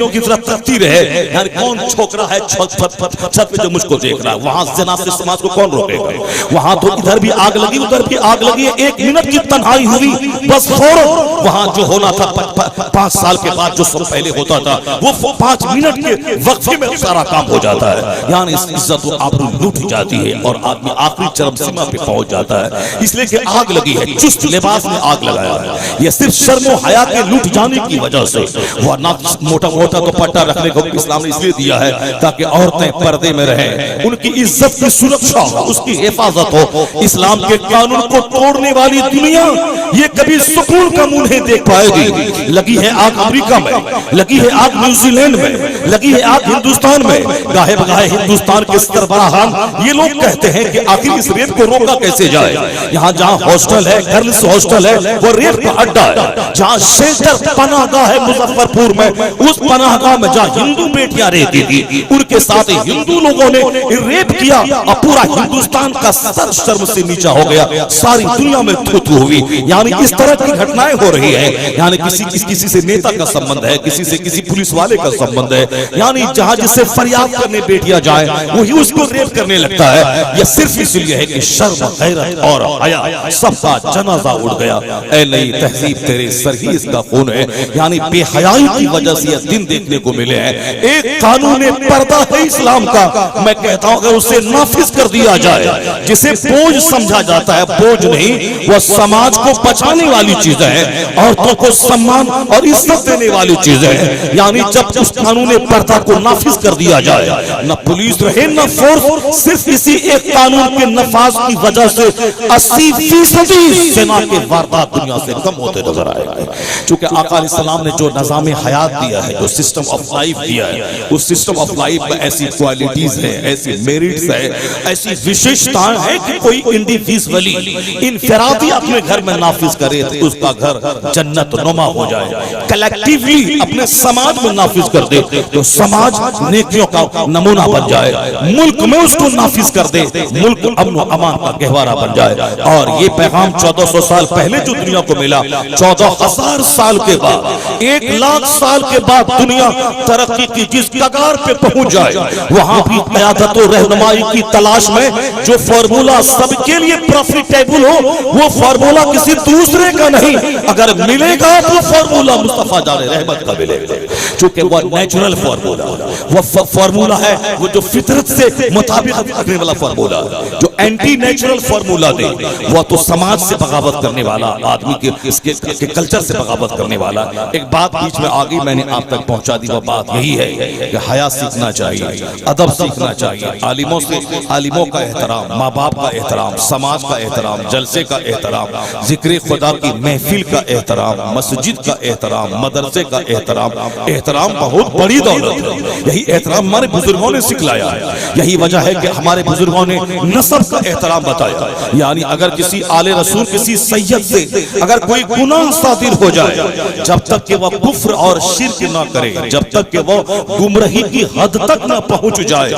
की तरफ तकती रहे, यानी कौन छोकरा है छत पे जो मुझको देख रहा है, वहां ज़िना से समाज को कौन रोकेगा। वहां तो इधर भी आग लगी उधर भी आग लगी, 1 मिनट की तन्हाई हुई, बस फौरन वहां जो होना था 5 साल के बाद जो सब पहले होता था वो 5 मिनट के वक्फे में सारा काम हो जाता है। यानी इज्जत व आबरू लूट जाती है और आदमी आखिरी चरम सीमा पे पहुंच जाता है, इसलिए कि आग लगी है, चुस्त लिबास में आग लगाया है। यह सिर्फ शर्म व हया के लूट जाने की वजह से, वरना मोटा तो पट्टा रखने को इस्लाम ने इसलिए दिया है ताकि औरतें पर्दे में रहें, उनकी इज्जत की सुरक्षा हो, उसकी हिफाजत हो। इस्लाम के कानून को तोड़ने वाली दुनिया ये कभी सुकून का मुंह नहीं देख पाएगी। लगी है आग अमेरिका में, लगी है आग न्यूजीलैंड में, लगी है आग हिंदुस्तान में। गाहे बगाहे हिंदुस्तान के सरबराहान ये लोग कहते हैं कि आखिर इस रेप को रोका कैसे जाए। यहाँ जहाँ हॉस्टल है, गर्ल्स हॉस्टल है, वो रेप का अड्डा है। जहाँ शेल्टर पनाहगाह है मुजफ्फरपुर में, उस पनाहगाह में जहाँ हिंदू बेटियां रहती थी उनके साथ हिंदू लोगों ने रेप किया और पूरा हिंदुस्तान का सर शर्म से नीचा हो गया, सारी दुनिया में थू-थू हुई। यानी इस तरह की घटनाएं हो रही है, यानी किसी से नेता का संबंध है, किसी से किसी पुलिस वाले का संबंध है, यानी जहाँ जिससे फरियाद करने बेटियां जाए वही उसको रेप करने लगता है। यह सिर्फ इसलिए है कि शर्म गैरत और हया सबका जनाजा उड़ गया। ऐ नई तहजीब तेरे सर ही इसका खून है, यानी बेहयाई की वजह से दिन देखने को मिले हैं। एक कानून पर्दा है इस्लाम का, मैं कहता हूं अगर उसे नाफिज कर दिया जाए, जिसे बोझ समझा जाता है, बोझ नहीं, वह समाज को बचाने वाली चीज है, औरतों को सम्मान और इज्जत देने वाली चीज है। यानी जब उस कानून पर्दा को नाफिज कर दिया जाए, न पुलिस रहे न फोर्स, सिर्फ इसी एक कानून के नफाज की वजह से 80% ज़िना के वारदात दुनिया से कम होते नजर आएंगे। चूंकि आका अलैहिस्सलाम ने जो निज़ाम हयात दिया है, जो सिस्टम ऑफ लाइफ दिया है, उस सिस्टम ऑफ लाइफ में ऐसी क्वालिटीज है, ऐसी मेरिट्स है, ऐसी विशेषताएं हैं कि कोई इंडिविजुअली इनफरादी अपने घर में नाफिज करे तो उसका घर जन्नत नुमा हो जाए। कलेक्टिवली अपने समाज में नाफिज कर दे तो समाज नेकियों का नमूना बन जाए। मुल्क में उसको नाफिज कर दे, मुल्क अमन अमान का गहवारा बन जाए। और ये पैगाम 1400 साल पहले जो दुनिया को मिला, 14,000 साल के बाद, 1 लाख साल के बाद दुनिया तरक्की की जिस कगार पे पहुंच जाए, वहां भी क़यादत और रहनुमाई की तलाश में जो फार्मूला सबके लिए प्रॉफिटेबल हो, वो फार्मूला किसी दूसरे का नहीं, अगर मिलेगा तो फार्मूला मुस्तफा जाने रहमत का मिलेगा, क्योंकि वो नेचुरल फार्मूला, वो फार्मूला है, वो जो फितरत से मुताबिक रखने वाला फार्मूला। जो एंटी नेचुरल फार्मूला दे वो तो समाज से बगावत करने वाला, आदमी के कल्चर से बगावत करने वाला। एक बात बीच में आ गई, मैंने आप तक पहुंचा दी, वो बात यही है कि हया सीखना चाहिए, अदब सीखना चाहिए, आलिमों से, आलिमों का एहतराम, माँ बाप का एहतराम, समाज का एहतराम, जलसे का एहतराम, जिक्र खुदा की महफिल का एहतराम, मस्जिद का एहतराम, मदरसे का एहतराम। एहतराम बहुत बड़ी दौलत है, यही एहतराम हमारे बुजुर्गों ने सिखलाया है। यही वजह है कि हमारे बुजुर्गों ने नस्ब का एहतराम बताया। यानी अगर किसी आले रसूल, किसी सैयद से अगर कोई गुनाह सादिर हो जाए, जब तक कि वह कुफ्र और शिर्क ना करे, जब तक कि वह गुमराही की हद तक ना पहुंच जाए,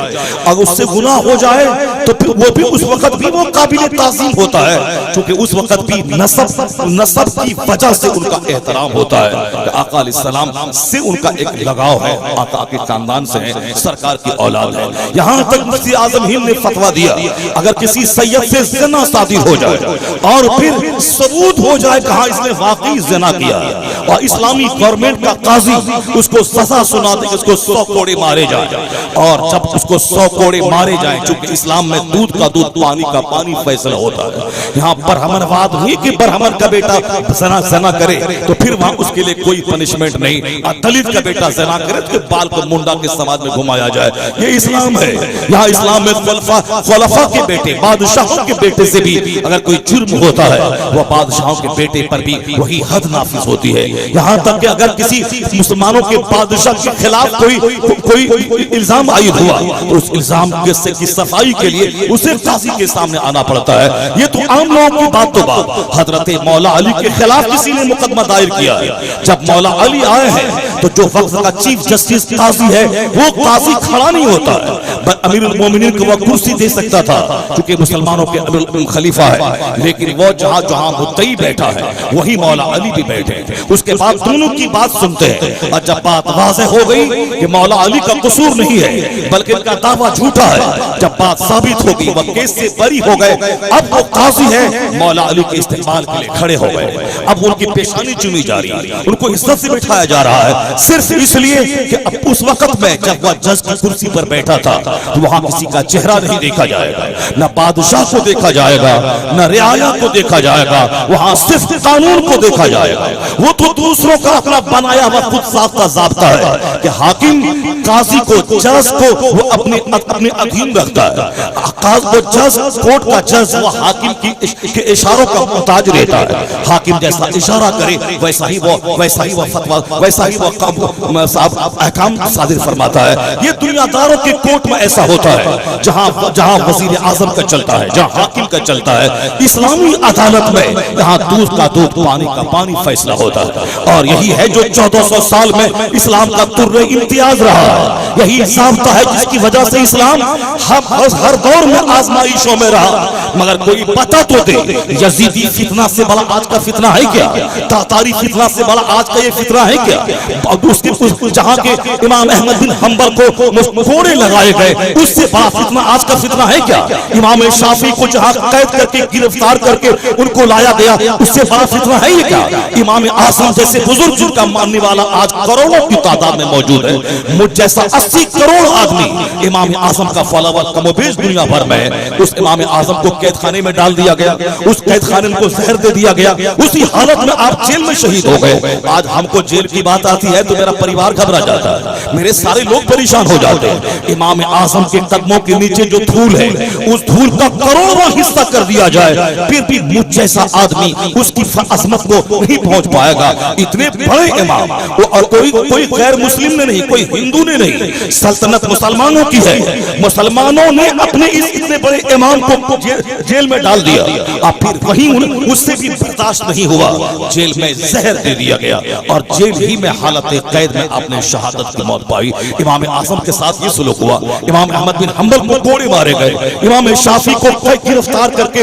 अगर उससे गुनाह हो जाए तो फिर वो भी उस वक्त भी वो काबिल ताज़ीम होता है, क्योंकि उस वक्त भी नस्ब की वजह से उनका एहतराम होता है। आका अलैहिस्सलाम से उनका एक लगाव है, आका के खानदान से है, सरकार की औलाद है। यहाँ तक मुफ्ती आज़म हिंद ने फतवा दिया, अगर किसी सैयद से ज़िना सादिर हो जाए और फिर सबूत हो जाए कहाँ इसने वाकई ज़िना किया, और इस्लामी गवर्नमेंट का काजी उसको सजा सुना दे, उसको 100 कोड़े मारे जाए, और जब उसको 100 कोड़े मारे जाए, चूंकि इस्लाम में दूध का दूध, पानी का पानी फैसला होता है। यहाँ बरहमनवाद नहीं कि बरहमन का बेटा ज़िना करे तो फिर वहां उसके लिए कोई पनिशमेंट नहीं, दलित का बेटा ज़िना करे तो बाल को मुंडा के समाज में घुमाया जाए, ये इस्लाम है। यहाँ इस्लाम में खुलफा के बेटे, बादशाहों के बेटे से भी अगर कोई जुर्म होता है, वह बादशाहों के बेटे पर भी वही हद नाफिज होती है। यहाँ तक कि अगर किसी मुसलमानों के बादशाह के खिलाफ कोई इल्जाम आयद हुआ तो उस इल्जाम की सफाई के लिए उसे काजी के सामने आना पड़ता है। ये तो आम लोगों की बात तो बात, हजरत मौला अली के खिलाफ किसी ने मुकदमा दायर किया है, जब मौला अली आए हैं तो जो वक्त का चीफ जस्टिस काजी है वो काजी खड़ा नहीं होता है। अमीरुल मोमिनीन को वो कुर्सी दे सकता था क्योंकि मुसलमानों के अमीरुल खलीफा है, लेकिन वो जहां जहां मुद्दई बैठा है वही मौला अली भी बैठे हैं। उसके बाद दोनों की बात सुनते हैं और जब बात वाज़ेह हो गई कि मौला अली का कसूर नहीं है बल्कि इनका दावा झूठा है, जब बात साबित हो गई वह केस से बरी हो गए, अब वो काजी है मौला अली के इस्तेमाल के लिए खड़े हो गए। अब उनकी पेशानी चुनी जा रही है, उनको इज्जत से बिठाया जा रहा है सिर्फ इसलिए कि अब उस वक्त में जब वह जज की कुर्सी पर बैठा था तो वहां किसी का चेहरा नहीं देखा जाएगा, न बादशाह को देखा जाएगा न रियाया को देखा जाएगा, वहां सिर्फ कानून को देखा जाएगा। वो तो दूसरों का अपना बनाया हुआ खुद साख्ता ज़ाब्ता है कि हाकिम काजी को जज को वो अपने अधीन रखता है। वो जज कोर्ट का जज वो हाकिम के इशारों का मोहताज रहता है। हाकिम जैसा इशारा करे वैसा ही वो फतवा वैसा ही वो अहकाम सादिर फरमाता है। ये दुनियादारों के कोर्ट में ऐसा होता है जहां वजीर आजम का चलता है, जहां हाकिम का चलता है। इस्लामी अदालत में यहाँ दूध का दूध पानी का पानी फैसला होता है। और यही है जो 1400 साल में इस्लाम का तुर्रे इम्तियाज रहा है। यही ज़ाब्ता है जिसकी वजह से इस्लाम हर दौर में आजमाइशों में रहा। मगर कोई बता तो दे, यजीदी फितना से बड़ा आज का फितना है क्या? तातारी फितना से बड़ा आज का ये फितना है क्या? जहां के इमाम अहमद बिन हंबल को कोड़े लगाए गए, उससे बड़ा फितना आज का फितना है क्या? इमाम शाफी को जहां कैद करके गिरफ्तार करके उनको लाया गया, उससे बड़ा फितना है ये क्या? इमाम आजम जैसे बुजुर्ग जिनका मानने वाला आज करोड़ों की तादाद में मौजूद है, मुझ जैसा 80 करोड़ आदमी इमाम आजम का फॉलोवर कमोबेश दुनिया भर में, उस इमाम आजम को कैद खाने में डाल दिया गया, उस कैद खाने को जहर दे दिया गया, उसी हालत में आप जेल में शहीद हो गए। आज हमको जेल की बात आती है तो मेरा परिवार घबरा जाता है, मेरे सारे लोग परेशान हो जाते हैं। इमाम आजम के कदमों के नीचे जो धूल है उस धूल का करोड़ों हिस्सा कर दिया जाए, फिर भी मुझ जैसा आदमी उसकी अजमत को नहीं पहुंच पाएगा। इतने बड़े इमाम और कोई गैर मुस्लिम ने नहीं, कोई हिंदू ने नहीं, सल्तनत मुसलमानों की है। मुसलमानों ने अपने इस इतने बड़े इमाम को जेल में डाल दिया, और फिर वहीं उससे भी बर्दाश्त नहीं हुआ, जेल में जहर दे दिया गया और जेल ही में हालत कैद में आपने शहादत की मौत पाई। इमाम आजम के साथ ये सुलूक हुआ। इमाम अहमद बिन हंबल को कोड़े मारे गए, इमाम शाफी को गिरफ्तार करके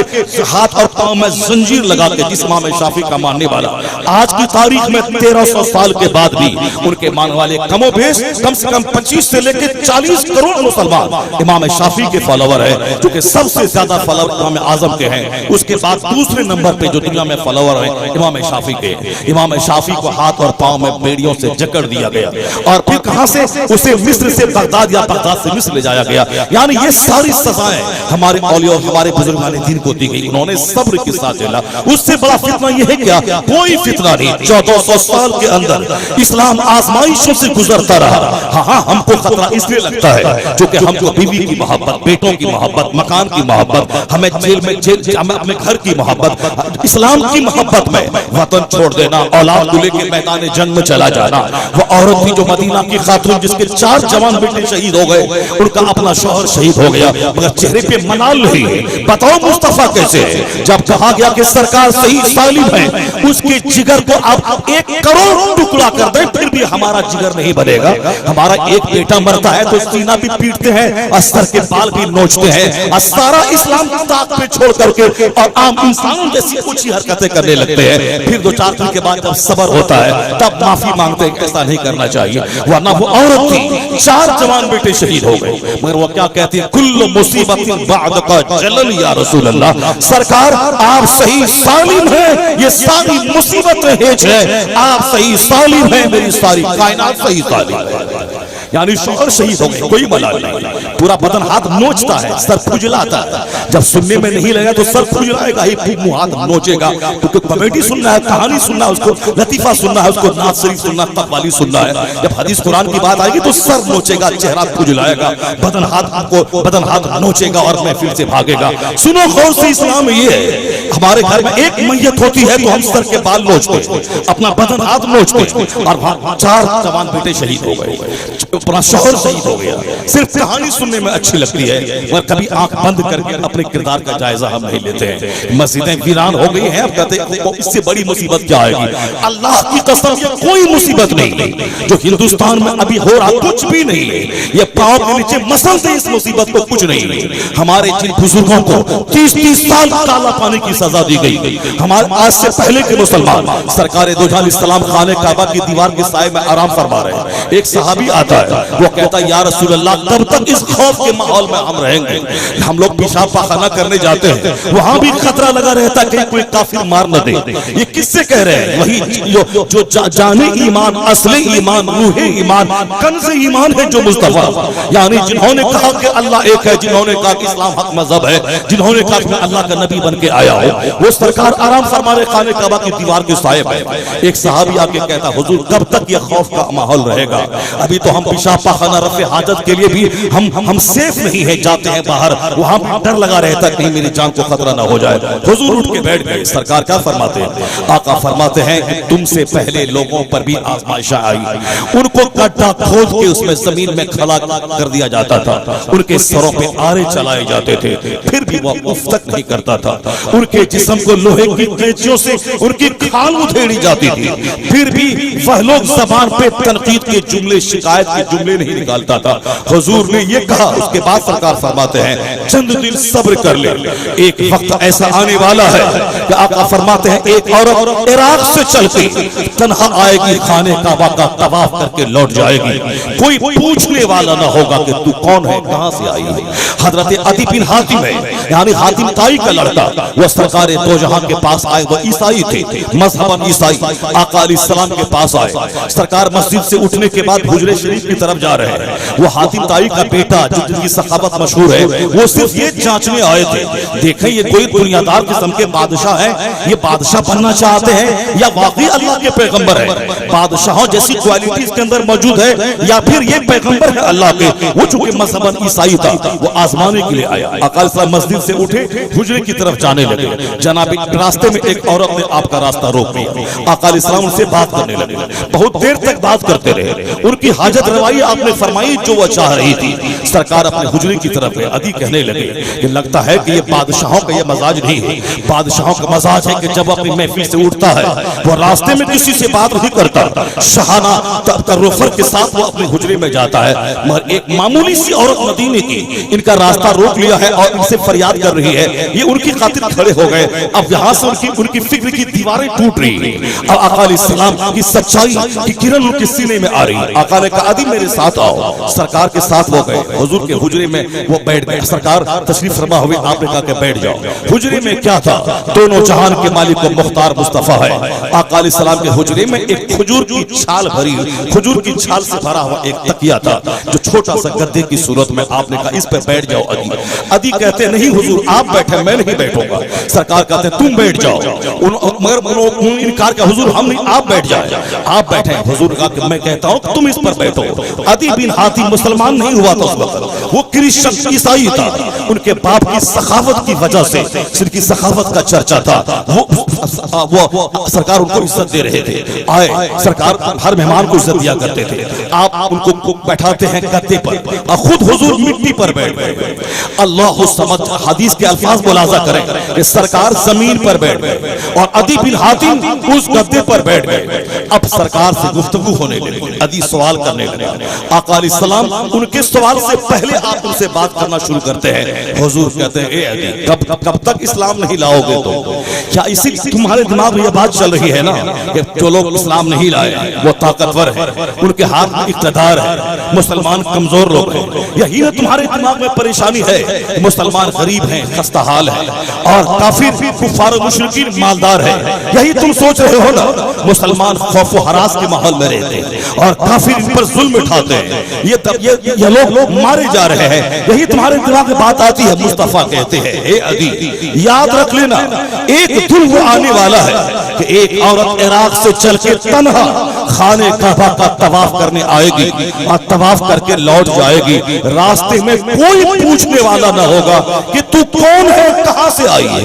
हाथ और पांव में जंजीर लगा के, जिस इमाम शाफी का मानने वाला आज की तारीख में 1300 साल के बाद भी उनके मानने वाले कमोबेश कम से कम 25 से लेकर 40 करोड़ मुसलमान इमाम शाफी के फॉलोवर है, जो कि सबसे ज्यादा फॉलोवर इमाम आजम के हैं। उसके बाद दूसरे नंबर पे जो दुनिया में फॉलोवर है इमाम शाफी के। इमाम शाफी को हाथ और पांव में बेड़ियों से जकड़ दिया गया और फिर कहां से उसे मिस्र से बगदाद या बगदाद से मिस्र ले जाया गया। यानी ये सारी सजाएं हमारे औलिया हमारे बुजुर्गान दीन को दी गई, उन्होंने सब्र के साथ झेला। उससे बड़ा फितना ये है क्या? कोई फितना नहीं। 1400 साल के अंदर इस्लाम आजमाइशों से गुजरता रहा। हाँ, हमको खतरा इसलिए लगता है क्योंकि हमको बीवी की मोहब्बत, बेटों की मोहब्बत, मकान की मोहब्बत, हमें हमें अपने घर की मोहब्बत, इस्लाम की मोहब्बत में वतन छोड़ देना, औलाद को लेकर मैदान जंग में चला जाना। वो औरत थी जो मदीना की खातून जिसके 4 जवान बेटे शहीद हो गए, उनका अपना शौहर शहीद हो गया, मगर चेहरे पे मलाल नहीं। बताओ मुस्तफा कैसे? जब कहा गया कि सरकार सही सालिम है, उसके जिगर को आप 1 करोड़ टुकड़ा कर दें फिर भी हमारा जिगर नहीं बनेगा। हमारा एक बेटा मरता है तो सीना भी पीटते हैं, अस्तर के बाल भी नोचते हैं, और सारा इस्लाम ताक पे छोड़ करके और आम इंसानों जैसी कुछ ही हरकतें करने लगते हैं। फिर 2-4 दिन के बाद जब सब्र होता है तब माफी मांगते हैं, ऐसा नहीं करना चाहिए। वरना वो औरत थी, 4 जवान बेटे शहीद हो गए, मगर वो क्या कहती है? कुल्लु मुसीबतिन बादका जलल या रसूल अल्लाह। सरकार आप सही सालिम है, ये सारी मुसीबतें हेज है, आप सही सालिम है, मेरी सारी कायनात सही सालिम है। यानी शौहर शहीद हो गए, कोई मलाल नहीं, पूरा बदन हाथ नोचता है, सर खुजलाता है। जब सुनने में नहीं लगा तो सर खुजलाएगा ही, मुंह हाथ नोचेगा, क्योंकि कॉमेडी सुनना है, कहानी सुनना है, उसको लतीफा सुनना है, उसको नात शरीफ सुनना, तकवाली सुनना है। जब हदीस कुरान की बात आएगी तो सर नोचेगा, चेहरा खुजलाएगा, बदन हाथ नोचेगा और महफिल से भागेगा। सुनो गौर से, इस्लाम ये है, हमारे घर में एक मैयत होती है तो हम सर के बाल नोचते, अपना बदन हाथ नोचते, और 4 जवान बेटे शहीद हो गए। तो बड़ा शौहर शहीद हो गया। सिर्फ कहानी सुनने में अच्छी लगती है, मगर कभी आंख बंद करके अपने किरदार का जायजा हम नहीं लेते हैं। मस्जिदें वीरान हो गई हैं, अब कहते हैं इससे बड़ी मुसीबत क्या आएगी। अल्लाह की कसम, ये कोई मुसीबत नहीं जो हिंदुस्तान में अभी हो रहा, कुछ भी नहीं है। ये पांव के नीचे मसल से इस मुसीबत को कुछ नहीं है। हमारे जिन बुजुर्गों को 30-30 साल काला पानी की सजा दी गई, हमारे आज से पहले के मुसलमान सरकार दो जहां इस्लाम खाने काबा की दीवार के साए में आराम फरमा रहे हैं। एक सहाबी आता है, वो कहता है या रसूल अल्लाह, कब तक इस खौफ के माहौल में हम रहेंगे। हम लोग पेशाब पाखाना करने जाते हैं, वहां भी खतरा लगा रहता है कि कोई काफिर मार न दे। ये किससे कह रहे हैं? वही जो जाने ईमान, असले ईमान, रूहे ईमान, कंज़े ईमान है जो मुस्तफा, यानी जिन्होंने कहा कि अल्लाह एक है, जिन्होंने कहा कि इस्लाम हक मजहब है, जिन्होंने कहा कि अल्लाह का नबी बन के आया हो, वो सरकार आराम फरमा रहे खाने काबा की दीवार के साए में। एक सहाबी आके कहता, हुजूर कब तक ये खौफ का माहौल रहेगा? अभी तो हम पेशाब पाखाना, रफ़े हाजत के लिए भी हम सेफ नहीं है, जाते हैं बाहर, वहां डर लगा रहता है कहीं मेरी जान को खतरा ना हो जाए। हुजूर उठ के बैठ गए। सरकार क्या फरमाते हैं? आका फरमाते हैं, तुमसे पहले लोगों पर भी आजमाइशें आई, उनको गड्ढा खोद के उसमें जमीन में खड़ा कर दिया जाता था, उनके सरों पे आरे चलाए जाते थे, फिर भी वो उफ तक नहीं करता था। उनके जिस्म को लोहे की कैंचियों से उनकी खाल उधेड़ी जाती थी, फिर भी वह लोग ज़बान पे तनकीद के जुमले, शिकायत के जुमले नहीं निकालता था। हुजूर ने ये कहा, उसके बाद सरकार फरमाते हैं, चंद दिन सब्र कर ले, एक वक्त ऐसा आने वाला है कि आका फरमाते हैं, एक औरत इराक से चलती तन्हा आएगी, खाने काबा का तवाफ करके लौट जाएगी, कोई पूछने वाला ना होगा कि तू कौन है, कहां से आई है। हजरत अदी बिन हातिम है, यानी हातिम ताई का लड़का, वह सरकार दो जहां के पास आए, वह ईसाई थे, मजहबन ईसाई। आका अलैहिस्सलाम के पास आए, सरकार मस्जिद से उठने के बाद हुजरे शरीफ की तरफ जा रहे हैं। वो हातिम ताई का बेटा, जिनकी सखावत मशहूर है, वो सिर्फ ये जांचने आए थे, देखें ये कोई दुनियादार किस्म के बादशाह है, ये बादशाह बनना चाहते हैं या वाकई अल्लाह के पैगंबर है, बादशाहों जैसी क्वालिटीज के अंदर मौजूद है, या फिर ये पैगंबर है अल्लाह के। वो चूंकि मजहबन ईसाई था, वो आजमाने के लिए आया। आका अलैहिस्सलाम मस्जिद से उठे, हुजरे की तरफ जाने लगे। जनाब रास्ते में एक औरत ने आपका रास्ता रोक दिया। आका अलैहिस्सलाम उनसे बात करने लगे, बहुत देर तक बात करते रहे। उनकी हाजत रवाई आपने फरमाई जो वह चाह रही थी। सरकार अपने हुजरे की तरफ गए। अदी कहने लगे कि लगता है कि ये बादशाहों का ये मजाज नहीं है, बादशाहों का मजाज है कि जब अपनी महफिल से उठता है वो रास्ते में किसी से बात नहीं करता, शहाना तरुफर के साथ वो अपने हुजरे में जाता है। मगर एक मामूली सी औरत मदीने की इनका रास्ता रोक लिया है और इनसे फरियाद कर रही है, ये उनकी खातिर खड़े हो गए। अब यहाँ से उनकी फिक्र की दीवारें टूट रही है। अब आका अलैहिस्सलाम की सच्चाई की किरण उनके सीने में आ रही है। आका ने कहा, अदी मेरे साथ आओ। सरकार के साथ वो गए, हुजूर के हुजरे में वो बैठ गए। सरकार तशरीफ फरमा हुए, आपने कहा कि बैठ जाओ। हुजरे में क्या था? दोनों जहान के मालिक को मुख्तार मुस्तफा है। आका अलैहिस्सलाम के हुजरे में एक खजूर की छाल भरी, खजूर की छाल से भरा हुआ एक तकिया था, जो छोटा सा गद्दे की सूरत में। आपने कहा इस पे बैठ जाओ अदी। अदी कहते नहीं हुजूर आप बैठे, मैं नहीं बैठूंगा। सरकार कहते तुम बैठ जाओ, मगर इनकार किया, हुजूर हम नहीं, आप बैठ जाए। आप बैठे। हुजूर कहा कि मैं कहता हूं तुम इस पर बैठो। अदी बिन हातिम मुसलमान नहीं हुआ था उस वक्त, वो क्रिश्चियन ईसाई था। उनके बाप की सखावत की वजह से, जिनकी सखावत का चर्चा था, वो सरकार उनको इज्जत दे रहे थे। आए, सरकार हर मेहमान को इज्जत दिया करते थे। आप उनको बैठाते हैं गद्दे पर, खुद हुजूर मिट्टी पर बैठ गए। अल्लाह समद हदीस के अल्फाज मुलाजा करें कि सरकार जमीन पर बैठ गए और अदी बिन हातिम उस गद्दे पर बैठ गए। अब सरकार से गुफ्तगू होने लगी, अदी सवाल करने लगे। आका अलैहिस्सलाम उनके सवाल से पहले आप उनसे बात करना शुरू करते हैं। हुजूर कहते हैं, ए अदी कब तक इस्लाम नहीं लाओगे? तो क्या इसी तुम्हारे दिमाग में यह बात चल रही है ना कि जो लोग इस्लाम नहीं लाए वो ताकतवर है, उनके हाथ में इक़्तिदार है, मुसलमान कमजोर लोग हैं? यही ना तुम्हारे दिमाग में परेशानी है? मुसलमान गरीब हैं, खस्ता हाल है, और काफिर कुफार मुशरिकीन मालदार है। यही तुम सोच रहे हो ना? मुसलमान खौफ व हरास के माहौल में रहते हैं और काफिर इन पर जुल्म उठाते हैं, ये लोग मारे जा रहे हैं। यही तुम्हारे दिमाग में बात आती है। मुस्तफा कहते हैं, हे अदी याद रख लेना, एक दिन वो आने वाला है कि एक औरत इराक से चल के तन्हा खाने काबा का तवाफ करने आएगी और तवाफ करके लौट जाएगी, रास्ते में कोई पूछने वाला ना होगा कि तू कौन है, कहां से आई है,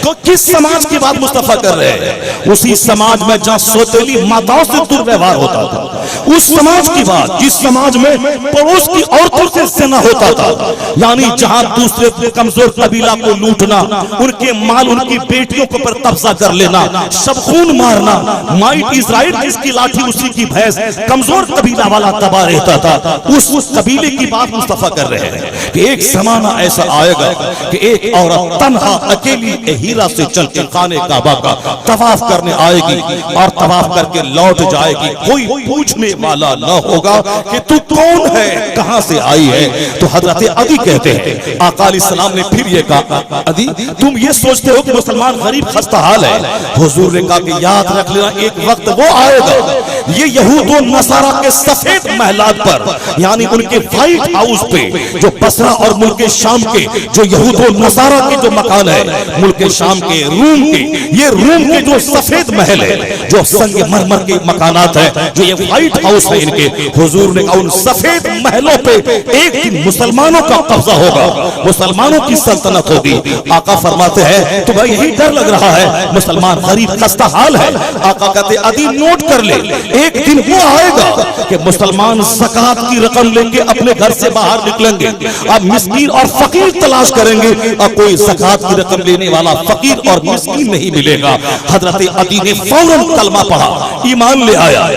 तो किस समाज की बात मुस्तफा कर रहे हैं। उसी समाज में जहां सौतेली माताओं से दुर्व्यवहार होता था, उस समाज की बात जिस समाज में पड़ोस की औरतों से ज़िना होता था, यानी जहां दूसरे कमजोर कबीला को लूटना, उनके माल, उनकी बेटियों के ऊपर कब्जा कर लेना, सब खून मारना, माइट इजराइल जिसकी लाठी उसी की भैंस, कमजोर कबीला वाला तबाह रहता था, उस कबीले की बात मुस्तफा कर रहे हैं कि एक जमाना ऐसा आएगा कि एक औरत तन्हा अकेली हीरा से चल के खाने काबा का तवाफ करने आएगी और तवाफ करके लौट जाएगी, कोई पूछने वाला न होगा कि तू कौन है, कहां से आई है। तो हजरत अदी कहते हैं, आका अलैहिस्सलाम ने फिर ये कहा, अदी तुम ये सोचते हो कि मुसलमान गरीब खस्ता हाल है, हुजूर ने कहा कि याद रख लेना एक वक्त वो आएगा, ये यहूद और नसारा के सफेद महलात पर, यानी उनके व्हाइट हाउस पे, जो बसरा और मुल्क शाम के जो यहूद और नसारा के जो मकान है, मुल्क शाम के, रूम के, ये रूम के जो सफेद महल है, जो संगमरमर के मकानात है, जो ये व्हाइट हाउस है इनके, हुजूर ने कहा उन सफेद महलों पे एक दिन मुसलमानों का कब्जा होगा, मुसलमानों की सल्तनत होगी। आका फरमाते हैं तो भाई यही डर लग रहा है, मुसलमान गरीब खस्ता हाल है। आका कहते अदी नोट कर ले, एक दिन वो आएगा कि मुसलमान ज़कात की रकम लेके अपने घर से बाहर निकलेंगे, अब मिस्कीन और फकीर तलाश करेंगे, अब कोई ज़कात की रकम लेने वाला फकीर और मिस्कीन नहीं मिलेगा। हजरत अदी ने फौरन कलमा पढ़ा, ईमान ले आया।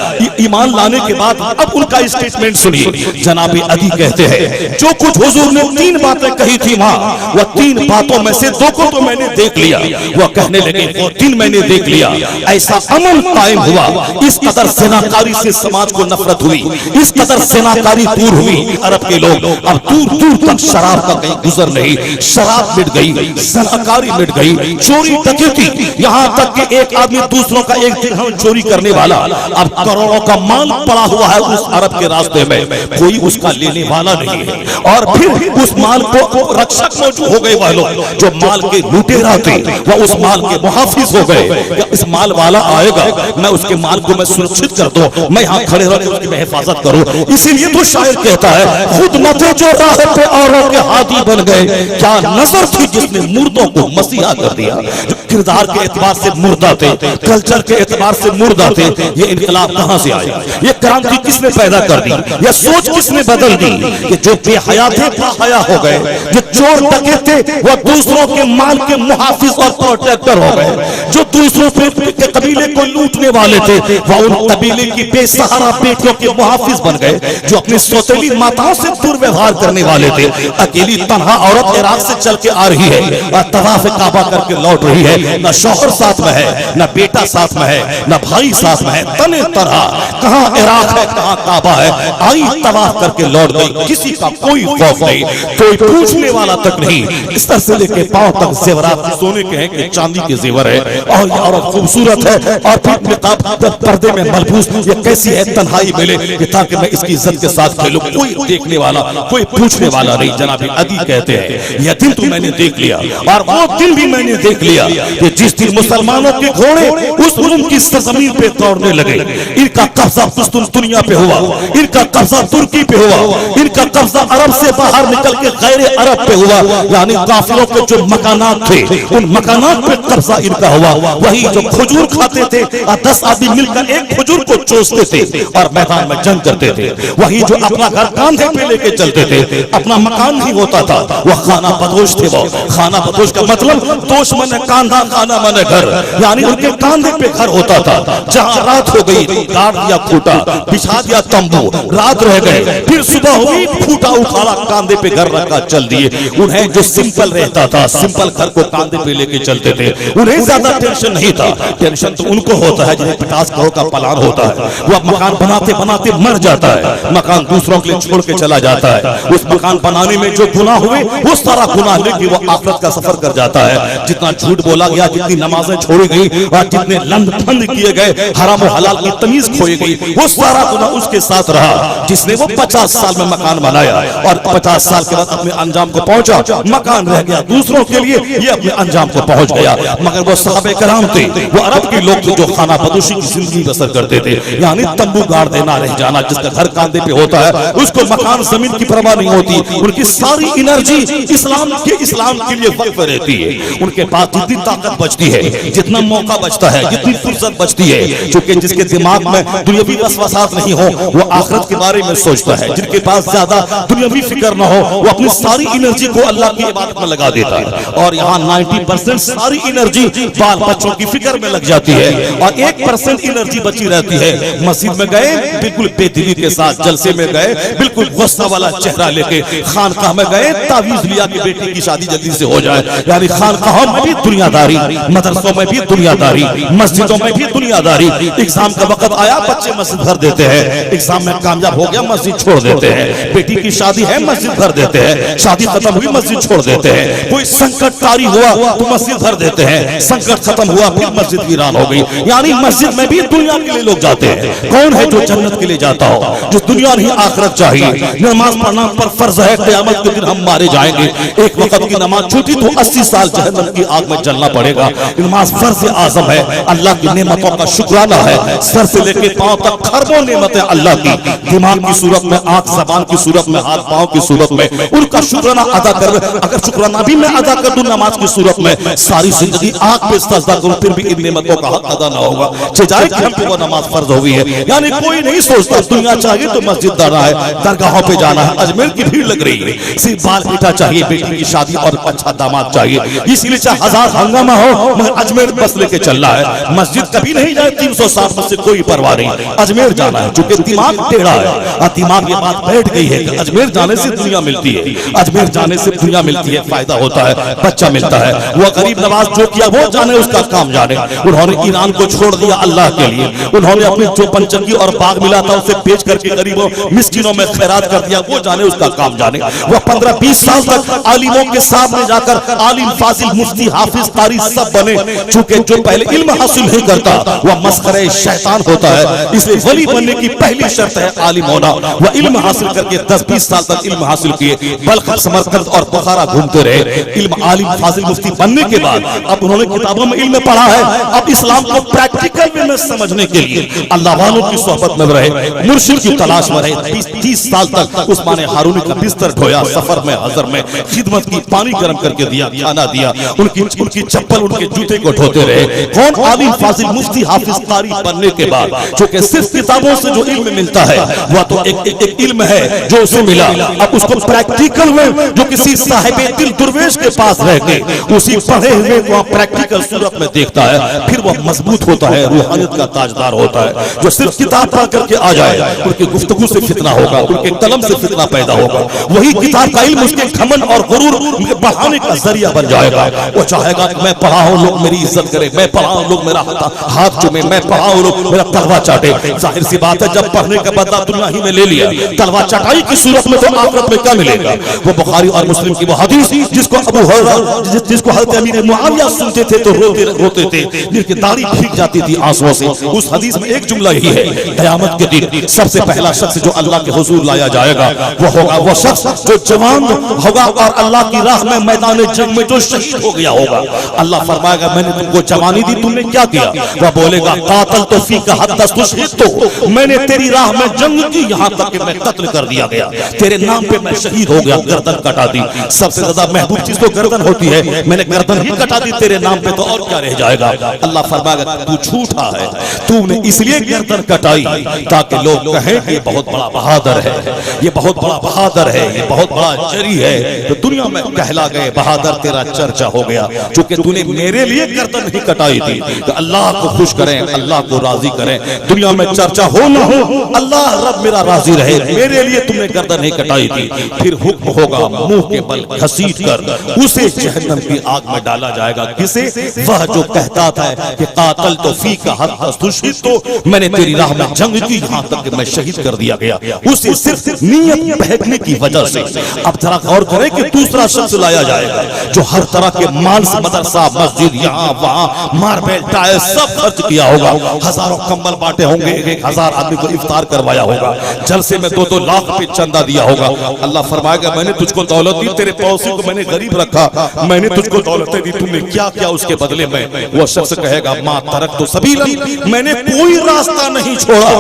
ईमान लाने के बाद अब उनका स्टेटमेंट सुनिए। जनाब अदी कहते हैं जो कुछ हुजूर ने 3 बातें कही थी वहां, वह 3 बातों में से 2 को तो मैंने देख लिया। वह कहने लगे वो 3 मैंने देख लिया, ऐसा अमल कायम हुआ, इस कदर ज़िनाकारी से समाज को नफरत हुई, इस कदर ज़िनाकारी दूर हुई, अरब के लोग अब दूर दूर तक शराब का कहीं गुजर नहीं, शराब मिट गई, ज़िनाकारी मिट गई, चोरी डकैती, यहाँ तक कि एक आदमी दूसरों का एक दिरहम चोरी करने वाला, अब करोड़ों का माल पड़ा हुआ है उस अरब के रास्ते में, कोई उसका लेने वाला नहीं है। और फिर उस माल को रक्षक मौजूद हो गए, वालों जो माल के लुटेरा थे वह उस माल के मुहाफिज हो गए, इस माल वाला आएगा, मैं उसके माल को मैं सुरक्षित कर दूं, मैं यहाँ खड़े रहकर उसकी मैं हिफाजत करूं। इसीलिए तो शायर कहता है खुद मते जो राह पे औरों के हाथी बन गए, क्या नजर थी जिसने मुर्दों को मसीहा कर दिया। जो किरदार के एतबार से मुर्दा थे, कल्चर के एतबार से मुर्दा थे, ये इनकलाब कहां से आया, ये क्रांति किसने पैदा कर दी, ये सोच किसने बदल दी कि जो बेहया थे बाहया हो गए, जो चोर डकैत थे वह दूसरों के माल के मुहाफिज और प्रोटेक्टर हो गए, जो दूसरों के कबीले को लूटने वाले थे वह उन कबीले की बेसहारा बेटियों के मुहाफिज बन गए, जो अपनी सौतेली माताओं से दुर्व्यवहार करने वाले थे। अकेली तन्हा औरत इराक से चल के आ रही है और तवाफ काबा करके लौट रही है, न शौहर साथ में है, न बेटा साथ में है, न भाई साथ में है, तने तरह कहां इराक है कहां काबा है, आई तवाफ करके लौट गई, किसी का कोई खौफ नहीं, कोई पूछने वाला तक नहीं, इस तरह से लेके पांव तक जेवरात सोने के हैं कि चांदी के जेवर है, और ये औरत खूबसूरत है, और फिर निकाब पर्दे में मलबूस, ये कैसी है तन्हाई मिले कि ताकि मैं इसकी इज्जत के साथ खेलूं, कोई देखने वाला कोई पूछने वाला नहीं। जनाब अदी कहते हैं यह दिन तो मैंने देख लिया, और वो दिन भी मैंने देख लिया कि जिस दिन मुसलमानों के घोड़े उस रूम की जमीन पे दौड़ने लगे, इनका कब्जा दुनिया पे हुआ, इनका कब्जा तुर्की पे हुआ, इनका कब्जा अरब से बाहर निकल के गैर अरब पे हुआ, यानी काफिरों के जो मकानात थे उन मकानात पे कब्जा इनका हुआ। वही जो खजूर खाते थे और 10 आदमी मिलकर एक खजूर को चूसते थे और मैदान में जंग करते थे, वही जो अपना घर कांधे पे लेके चलते थे, अपना मकान नहीं होता था, वह खाना बदोश थे। वो खाना बदोश का मतलब दोष मने कांधा, खाना मने घर, यानी उनके कांधे पे घर होता था। जहां रात हो गई गाड़ दिया खूटा, बिछा दिया तंबू, रात रह गए, फिर सुबह हुई खूटा उखाड़ा, कांधे पे घर रखा, चल दिए। उन्हें जो सिंपल रहता था, सिंपल घर को कांधे पे लेके चलते थे, उन्हें ज्यादा टेंशन नहीं था। टेंशन तो उनको होता है जिन्हें 50 करोड़ का प्लान होता है, वह मकान बनाते बनाते मर जाता है, मकान दूसरों के लिए छोड़ के चला जाता है। उस मकान बनाने में जो गुनाह हुए वो सारा गुनाह लेके वो आखिरत का सफर कर जाता है। जितना झूठ बोला गया, जितनी नमाजें छोड़ी गई और जितने लंद फंद किए गए, हराम और हलाल की तमीज खोई ले गई, वो सारा गुनाह उसके साथ रहा जिसने वो 50 साल में मकान बनाया और 50 साल के बाद अपने अंजाम को पहुंचा, मकान रह गया दूसरों के लिए, ये अपने अंजाम को पहुंच गया। मगर वो सहाबे कराम थे, वो अरब के लोग थे जो खाना बदोशी की जिंदगी बसर करते थे, यानी तंबू गाड़ देना, रह जाना, जिसका घर कांधे पे होता है उसको मकान जमीन की परवाह नहीं होती। उनकी सारी एनर्जी इस्लाम के लिए वक्फ रहती है। उनके पास जितनी ताकत बचती है, जितना मौका बचता है, जितनी फुर्सत बचती है, क्योंकि जिसके दिमाग में दुनियावी वसवसात नहीं हो वो आखिरत के बारे में सोचता है। जिनके पास ज्यादा दुनियावी फिक्र ना हो वो अपनी सारी एनर्जी को अल्लाह की इबादत में लगा देता है। और यहाँ 90% सारी एनर्जी बाल बच्चों की फिक्र में लग जाती है और 1% एनर्जी बची रहती है। मस्जिद में गए बिल्कुल बेदिली के साथ, जलसे में गए बिल्कुल गुस्सा वाला चेहरा लेके, खानकाह में गए तावीज लिया कि बेटी की शादी जल्दी से हो जाए, यानी खानकाहों में भी दुनियादारी, मदरसों में भी दुनियादारी, मस्जिदों में भी दुनियादारी। एग्जाम का वक्त आया बच्चे मस्जिद भर देते हैं, एग्जाम में कामयाब हो गया मस्जिद छोड़ देते हैं, बेटी की शादी है मस्जिद भर देते हैं, शादी खत्म हुई मस्जिद छोड़ देते हैं, कोई संकट तारी हुआ तो मस्जिद भर देते हैं, संकट खत्म हुआ फिर मस्जिद वीरान हो गई। यानी मस्जिद में भी दुनिया के लिए लोग जाते हैं। कौन है जो जन्नत के लिए जाता हो, जो दुनिया नहीं आखिरत चाहिए? नमाज पढ़ना पर फर्ज है, क़यामत के दिन हम मारे जाएंगे, एक वक्त की नमाज छूटी तो 80 साल जहन्नम की आग में जलना पड़ेगा। नमाज फर्ज आज़म है, अल्लाह की नेमतों का शुक्राना है, सर से लेके पांव तक खरबों नेमतें अल्लाह की, दिमाग की सूरत में, आंख जबान की सूरत में, हाथ पांव की सूरत में, उनका शुक्राना अदा कर। अगर शुक्राना भी मैं अदा कर दूं नमाज की सूरत में, सारी जिंदगी आंख पे सजदा करूं फिर भी इन नेमतों का हक अदा ना होगा, जाए कि हम पे वो नमाज फर्ज हो गई है। यानी कोई नहीं सोचता दुनिया चाहिए तो मस्जिद जाना है, दरगाहों पे जाना है, अजमेर की भीड़ लग रही है, सिर्फ बाल पीटा चाहिए, बेटी की शादी और अच्छा दामाद चाहिए, इसलिए चाहे हजार हंगामा हो मगर अजमेर बस लेके चलना है। मस्जिद कभी नहीं जाए 360 में से कोई परवाह नहीं, अजमेर जाना है, चूंकि दिमाग टेढ़ा है और दिमाग ये बात बैठ गई है कि अजमेर जाने से दुनिया मिलती है, अजमेर जाने से दुनिया मिलती है, फायदा होता है, बच्चा मिलता है। वो गरीब नवाज जो किया वो जाने, उसका काम जाने। उन्होंने ईरान को छोड़ दिया अल्लाह के लिए, उन्होंने अपने जो पंचंगी और बाग मिला था उसे बेच करके गरीबों मिस्किनों में खैरात कर दिया, वो जाने, उसका काम जाने। वो 15-20 साल तक आलिमों के सामने जाकर आलिम, फाजिल, मुफ्ती, हाफिज, कारी सब बने, चूंकि जो पहले इल्म हासिल नहीं करता वह मस्खरे शैतान होता है। इसलिए वली बनने की पहली शर्त है आलिम होना। वह इल्म हासिल करके 10-20 साल तक इल्म हासिल किए, बल्ख, समरकंद और बुखारा घूमते रहे। इल्म, आलिम, फाजिल, मुफ्ती बनने के बाद अब उन्होंने किताबों में इल्म पढ़ा है, अब इस्लाम को प्रैक्टिकल में समझने के लिए अल्लाह वालों की सोहबत में रहे, मुर्शिद की तलाश में रहे। 20-30 साल तक उस्मान हारूनी का बिस्तर ढोया, सफर में, हजर में खिदमत की, पानी गर्म करके दिया, खाना दिया, उनकी चप्पल, उनके जूते को ढोते रहे। कौन? आलिम, फाजिल, मुफ्ती, हाफिज, कारी बनने के बाद, क्योंकि सिर्फ किताबों से जो इल्म मिलता है वह तो एक इल्म है जो उसे मिला, अब उसको प्रैक्टिकल में जो किसी साहिबे दिल दुर्वेश के पास रह के उसी पढ़े हुए को प्रैक्टिकल सूरत में देखता है, फिर वह मजबूत होता है, रूहानियत का ताजदार होता है। जो सिर्फ किताब पढ़ करके आ जाए उनकी गुफ्तगू से फितना होगा, उनके कलम से फितना पैदा होगा, वही किताब का इल्म उसके घमंड और गुरूर बढ़ाने का जरिया बन जाएगा। वो चाहेगा कि मैं पढ़ा हूं लोग मेरी इज्जत करें, मैं पढ़ा हूं लोग मेरा हाथ चूमे, मैं पढ़ा हूं लोग मेरा तलवा चाटे। जाहिर सी बात है जब पढ़ने का बदला दुनिया ही में ले लिया, तलवा चटाई की सूरत में तो आखिरत में क्या मिलेगा? वो बुखारी और मुस्लिम की वो हदीस जिसको अबू हुरैरा, जिसको हज़रत अमीर मुआविया सुनते थे तो रोते थे, जिनकी दाढ़ी भीग जाती थी आंसुओं से। उस हदीस में एक जुमला ही है, क़यामत के दिन सबसे पहला शख्स जो अल्लाह के हुजूर लाया जाएगा वो होगा वो शख्स जो जवान होगा और अल्लाह की राह में मैदान जंग में जो शहीद हो गया होगा। अल्लाह फरमाएगा मैंने तुमको जवानी दी, तुमने क्या किया? वह बोलेगा कातल तो फीका हत्ता तुशहिद, तो मैंने तेरी राह में जंग की, यहाँ तक कि मैं कत्ल कर दिया गया, तेरे नाम पे मैं शहीद हो गया, गर्दन कटा दी। सबसे ज्यादा महबूब चीज तो गर्दन होती है, मैंने गर्दन ही कटा दी तेरे नाम पे, तो और क्या रह जाएगा? अल्लाह फरमाएगा तू झूठा है, तूने इसलिए गर्दन कटाई ताकि लोग कहें कि ये बहुत बड़ा बहादुर है, ये बहुत बड़ा बहादुर है, ये बहुत बड़ा जरी है, तो दुनिया में कहला गए बहादुर, तेरा चर्चा हो गया क्योंकि तूने मेरे लिए गर्दन नहीं कटाई थी। तो अल्लाह को खुश करें, अल्लाह को राजी करें, दुनिया में चर्चा हो ना हो, अल्लाह रब मेरा राजी रहे, मेरे लिए तुमने गर्दन नहीं कटाई थी। फिर हुक्म होगा मुंह के बल घसीट कर उसे जहन्नम की आग में डाला जाएगा। किसे? वह जो कहता था कि कातल तो फी का हत्ता तुशहिद, तो मैंने तेरी राह में जंग की, यहाँ तक मैं शहीद कर दिया गया, उसे सिर्फ नीयत बहकने की वजह से। अब जरा गौर करें कि तू दूसरा शख्स लाया जाएगा जो हर तरह के माल से मदरसा मस्जिद यहाँ वहाँ मार्बल टाइल सब खर्च किया होगा, हजारों कंबल बांटे होंगे, 1000 आदमी को इफ्तार करवाया होगा, जलसे में 2-2 लाख रुपए चंदा दिया होगा। अल्लाह फरमाएगा मैंने तुझको दौलत दी, तेरे पड़ोसी को मैंने गरीब रखा, मैंने तुझको दौलतें दी, तुमने क्या क्या उसके बदले में? वो शख्स कहेगा मा तरक तो सबीलन, मैंने कोई रास्ता नहीं छोड़ा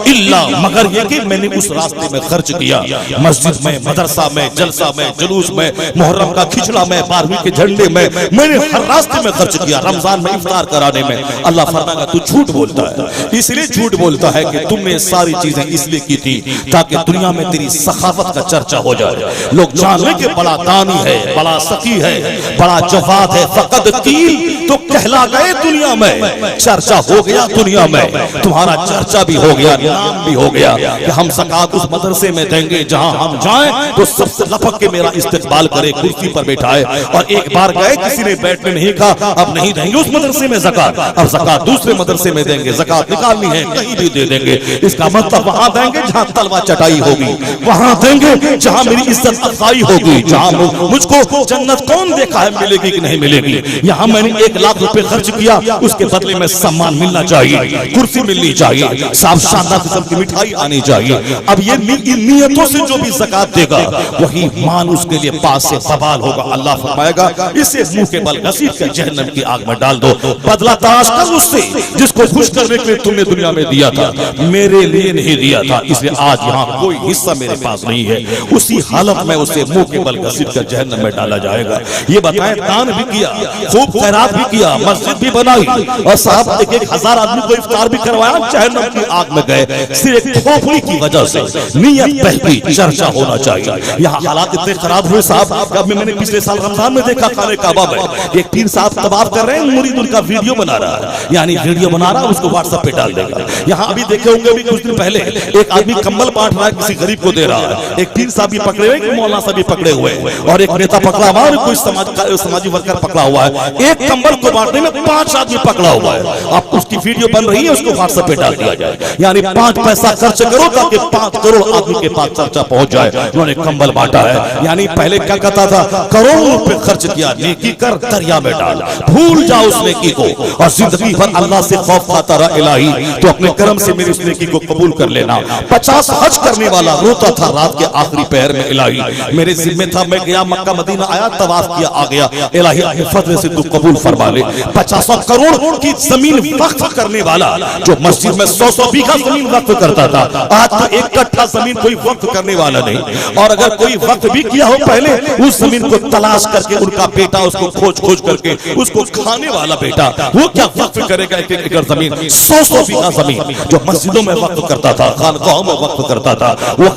इल्ला मगर ये कि मैंने उस रास्ते में खर्च किया, मस्जिद में, मदरसा में, जलसा में, जुलूस में, मुहर्रम का खिचड़ा में, 12वीं के झंडे में, मैंने हर रास्ते में खर्च किया, रमजान में इफ्तार कराने में। अल्लाह फरमाएगा तू झूठ बोलता है, इसलिए झूठ बोलता है कि तुमने सारी चीजें इसलिए की थी ताकि दुनिया में तेरी सखावत का चर्चा हो जाए, लोग जान ले कि बड़ा दानी है, बड़ा सखी है, बड़ा जवाद है। फकद कील तो कहला गए दुनिया में, चर्चा हो गया दुनिया में, तुम्हारा चर्चा भी हो गया, नाम भी हो गया कि हम ज़कात उस मदरसे में देंगे जहां हम जाएं तो सबसे लपक के मेरा इस्तकबाल करे, कुर्सी पर बैठाए। और एक बार गए किसी ने बैठने नहीं कहा, अब नहीं देंगे उस मदरसे में ज़कात, अब ज़कात दूसरे मदरसे में देंगे, ज़कात निकालनी है कहीं भी दे देंगे। इसका मतलब वहां देंगे जहां तलवा चटाई होगी, वहां देंगे जहां मेरी इज्जत अफजाई होगी, जहां मुझको जन्नत कौन देखा है मिलेगी कि नहीं मिलेगी। यहाँ मैंने 1 लाख रुपए खर्च किया, उसके बदले में सम्मान मिलना चाहिए, कुर्सी मिलनी चाहिए, साफ शानदार किस्म की मिठाई आनी चाहिए। अब ये नियतों से जो भी ज़कात देगा वही माल उसके लिए पास से सवाल होगा। अल्लाह फरमाएगा इसे मुंह के बल घसीट कर जहन्नम की आग में डाल दो, बदला तलाश कर उससे जिसको खुश करने के लिए तुमने दुनिया में दिया था, मेरे लिए नहीं दिया था, इसलिए आज यहाँ कोई हिस्सा मेरे पास नहीं है। उसी हालत में उसे मुंह के बल घसीट कर जहन्नम में डाला जाएगा। ये बताएं दान भी किया, खूब खैरात भी किया, मस्जिद भी बनाई और साहब 1,000 आदमी को इफ्तार भी करवाया, जहन्नम की आग में गए सिर्फ एक खोपड़ी की वजह से। नियत बहकी, चर्चा होना चाहिए। यहाँ हालात इतने खराब हुए साहब, अब मैंने पिछले साल रमजान में देखा खाने काबा में एक पीर साहब तवाफ कर रहे हैं, मुरीद उनका वीडियो बना रहा है, यानी वीडियो बना रहा है उसको व्हाट्सएप पे डाल देगा। यहाँ अभी देखे होंगे अभी कुछ दिन पहले एक आदमी कंबल बांट रहा है, किसी गरीब को दे रहा है, एक पीर साहब भी पकड़े हुए, एक मौलाना साहब भी पकड़े हुए और एक नेता पकड़ा हुआ और कोई समाजी वर्कर पकड़ा हुआ है। एक कंबल को बांटने में 5 आदमी पकड़ा हुआ है। अब उसकी वीडियो बन रही है, उसको व्हाट्सएप पे डाल दिया जाए, यानी 5 पैसा खर्च करो ताकि 5 करोड़ आदमी के पास चर्चा पहुंच जाए। उन्होंने कंबल बांटा है, यानी पहले क्या कहता था, करोड़ों रुपए खर्च किया, नेकी कर दरिया में डाल, भूल जाओ उस नेकी को और जिंदगी भर अल्लाह से खौफ खाता रहा, इलाही तो अपने कर्म से मेरी उस नेकी को कबूल कर लेना। 50 हज करने वाला रोता था रात के आखिरी पहर में, इलाही मेरे जिम्मे था, मैं गया मक्का मदीना आया, तवाफ किया, आ गया, इलाही अपने फजल से तू कबूल फरमा ले। 50 करोड़ की जमीन वक्फ करने वाला जो मस्जिद में 100 बीघा जमीन वक्फ करता था, आज तो 1 कट्ठा जमीन कोई वक्फ करने वाला नहीं। और अगर कोई वक्फ भी किया हो पहले, उस जमीन को तलाश करके उनका बेटा उसको खोज करके उसको खाने वाला बेटा, वो क्या वक्फ करेगा 1 एकड़ जमीन, 100 बीघा जमीन जो मस्जिदों में वक्फ करता था, खानकाहों में वक्फ करता था, वो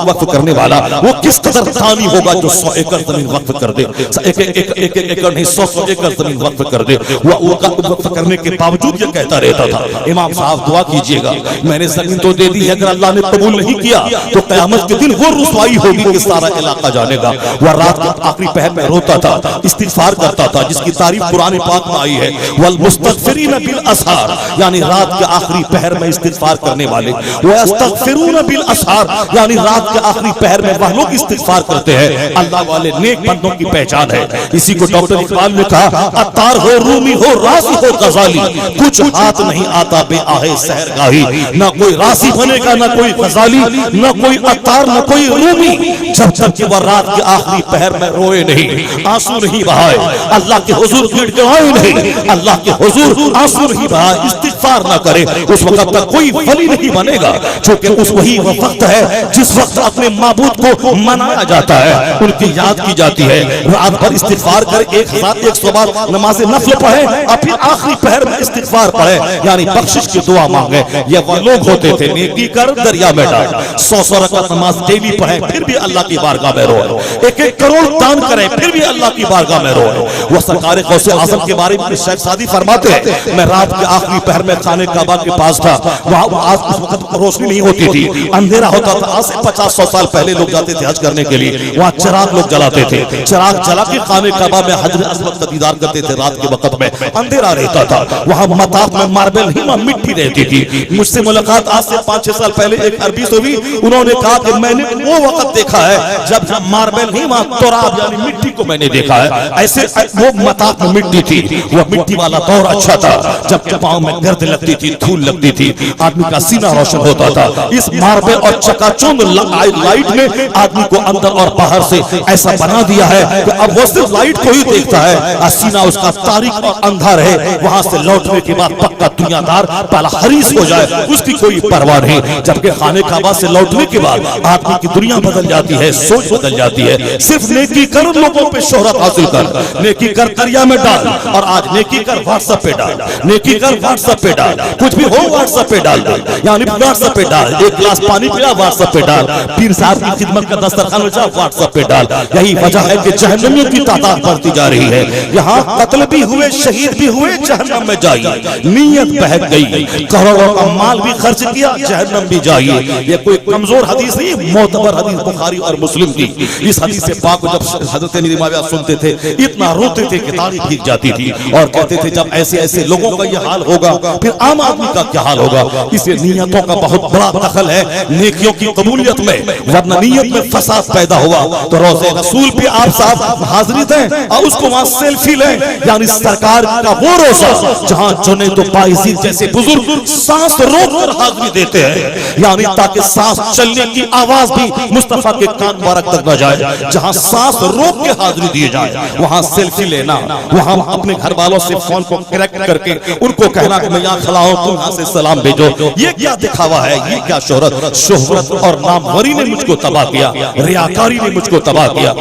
वक्फ करने वाला वो किस कदर दानी होगा जो 100 एकड़ जमीन वक्फ कर दे, एक एकड़ नहीं 100 एकड़ जमीन वक्फ कर दे। वो वक्फ करने के बावजूद ये कहता रहता था, इमाम साहब दुआ कीजिएगा, मैंने जमीन तो दे दी, अगर अल्लाह ने कबूल नहीं किया तो क़यामत के दिन वो रुसवाई होगी कि सारा इलाका जानेगा। वह रात के आखिरी पहर में रोता था, इस्तिग़फ़ार करता था, जिसकी तारीफ कुरान पाक में आई है, वल मुस्तग़फ़िरीन बिल असहार, यानी रात के आखिरी पहर में इस्तिग़फ़ार करने वाले, व यस्तग़फ़िरून बिल असहार, यानी रात के आखिरी पहर में वह लोग इस्तिग़फ़ार करते हैं। अल्लाह वाले नेक बंदों की पहचान है। इसी को डॉक्टर इकबाल ने कहा, अत्तार हो, रूमी हो, राज़ी हो, गज़ाली, कुछ हाथ नहीं आता बे आहे सहरगाही, ना कोई राज़ी बनेगा, ना कोई गज़ाली, ना कोई अत्तार, ना कोई रूमी, जब तक कि वह रात के आखिरी पहर में रोए नहीं, आंसू नहीं बहाए, अल्लाह के हुजूर गिड़गिड़ाए नहीं, अल्लाह के हुजूर आंसू नहीं बहाए, इस्तिग़फ़ार ना करे, उस वक्त तक कोई वली नहीं बनेगा। क्योंकि उस वही वक्त है जिस वक्त अपने माबूद को मनाया जाता है, उनकी याद की जाती है। रात भर इस्तिग़फ़ार करे, 1100 बार नमाज नफ़ल पढ़े और फिर आखिरी पहर में इस्तिग़फ़ार पढ़े, यानी बख्शिश की दुआ मांगे। ये वह लोग होते थे, नेकी कर दरिया में डाल, 100 रकात नमाज डेली पढ़े फिर भी अल्लाह की बारगाह में रोए, 1-1 करोड़ दान करें फिर भी अल्लाह की बारगाह में रोए। वो सरकार गौसे आज़म के बारे में शेख सादी फरमाते हैं, मैं रात के आखिरी पहर में मैं खाने काबा के पास था, वहां आज उस वक्त रोशनी नहीं होती थी, अंधेरा होता था। आज से 50-100 साल पहले लोग जाते थे हज करने के लिए, वहां चिराग लोग जलाते थे, चिराग जला के खाने काबा में हजरत अस्वद का दीदार करते थे। रात के वक्त में अंधेरा रहता था, वहां मताफ में मार्बल ही वहां मिट्टी रहती थी। मुझसे मुलाकात आज से 5-6 साल पहले एक अरबी से हुई, उन्होंने कहा कि मैंने वो वक्त देखा है जब मार्बल ही वहां तुराब यानी मिट्टी को मैंने देखा है। ऐसे वो मताफ में मिट्टी थी, वो मिट्टी वाला दौर अच्छा था जब पांव में गर्द लगती थी, धूल लगती थी, आदमी का सीना रोशन होता था। इस मार्बल और चकाचौंध लाइट ने आदमी को अंदर और बाहर से ऐसा बना दिया है कि अब वो सिर्फ लाइट को ही देखता है, सीना उसका तारीक और अंधा रहे। वहां से लौटने के बाद पक्का दुनियादार पहला हरीस हो जाए, उसकी कोई परवाह नहीं। जबकि खाने काबा से लौटने के बाद आदमी की दुनिया बदल जाती है, सोच बदल जाती है। सिर्फ नेकी कर, लोगों पे शोहरत हासिल कर, नेकी कर दरिया में डाल, और आज नेकी कर व्हाट्सएप पे डाल, नेकी कर व्हाट्सएप पे डाल, कुछ भी हो व्हाट्सएप पे डाल, यानी व्हाट्सएप पे डाल, एक गिलास पानी पिया व्हाट्सएप पे डाल, पीर साहब की खिदमत का दस्तरखान बचा व्हाट्सएप पे डाल। यही वजह है कि जहन्नमियों की तादाद बढ़ती जा रही है। यहाँ कत्ल भी हुए, शहीद भी हुए, जहन्नम में जाइए, नीयत बहक गई, करोड़ों का माल भी खर्च किया, जहन्नम भी जाइए। ये कोई कमजोर हदीस नहीं, मोतबर हदीस बुखारी और मुस्लिम की। इस हदीस से पाक जब हजरत निमाविया सुनते थे इतना रोते थे कि दाढ़ी भीग जाती थी, और कहते थे जब ऐसे ऐसे लोगों का ये हाल होगा फिर आम आदमी का क्या हाल होगा। इसे नियतों का बहुत बड़ा दखल है नेकियों की कबूलियत में, वरना नियत में फसाद पैदा हुआ तो रोज़े रसूल पे आप साहब हाजिरी दें और उसको वहां सेल्फी लें, यानी सरकार का वो रोजा जहां जुनैद बायजीद जैसे बुजुर्ग सांस रोक कर हाजिरी देते हैं, यानी ताकि सांस चलने की आवाज भी मुस्तफा के कान मुबारक तक न जाए। जहां सांस रोक के हाजिरी दी जाए वहां सेल्फी लेना, वहां अपने घर वालों से फोन को कनेक्ट करके उनको कहना कि मैं यहाँ खड़ा हूं, तुम यहाँ से सलाम भेजो, ये क्या दिखावा है, ये क्या शोहरत और नामवरी ने मुझको तबाह किया, रियाकारी ने मुझको तबाह किया।